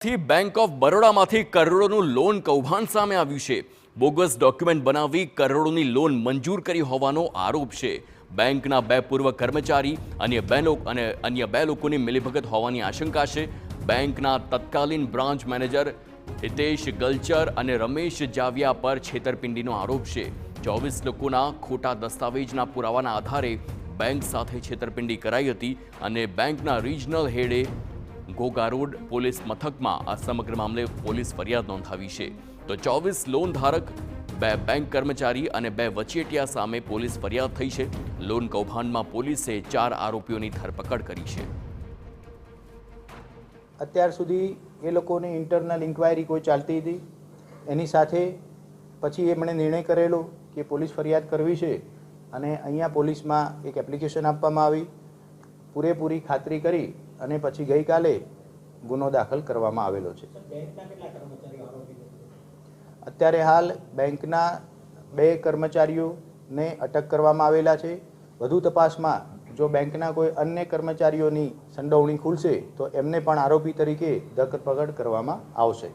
થી bank of બરોડામાંથી કરોડોનું loan કૌભાંડ સામે આવ્યું છે। બોગસ ડોક્યુમેન્ટ બનાવી કરોડોની લોન મંજૂર કરી હોવાનો આરોપ છે। બેંકના બે પૂર્વ કર્મચારી અન્ય બે લોકોની મિલીભગત હોવાની આશંકા છે। બેંકના તત્કાલીન બ્રાન્ચ મેનેજર હિતેશ ગલચર અને રમેશ જાવિયા પર છેતરપિંડીનો આરોપ છે। 24 લોકોના ખોટા દસ્તાવેજના પુરાવાના આધારે બેંક સાથે છેતરપિંડી કરાઈ હતી અને બેંકના રિજનલ હેડે ઘોઘા રોડ પોલીસ મથકમાં આ સમગ્ર મામલે પોલીસ ફરિયાદ નોંધાવી છે। તો 24 લોન ધારક, બે બેંક કર્મચારી અને બે વચેટિયા સામે પોલીસ ફરિયાદ થઈ છે। લોન કૌભાંડમાં પોલીસે 4 આરોપીઓની ધરપકડ કરી છે। અત્યાર સુધી એ લોકોની ઇન્ટરનલ ઇન્ક્વાયરી કોઈ ચાલતી હતી, એની સાથે પછી એમણે નિર્ણય કરેલો કે પોલીસ ફરિયાદ કરવી છે અને અહીંયા પોલીસમાં એક એપ્લિકેશન આપવામાં આવી, પૂરેપૂરી ખાતરી કરી અને પછી ગઈકાલે ગુનો દાખલ કરવામાં આવેલો છે। અત્યારે હાલ બેંકના 2 કર્મચારીઓને અટક કરવામાં આવેલા છે। વધુ તપાસમાં જો બેંકના કોઈ અન્ય કર્મચારીઓની સંડોવણી ખુલશે તો એમને પણ આરોપી તરીકે ધરપકડ કરવામાં આવશે।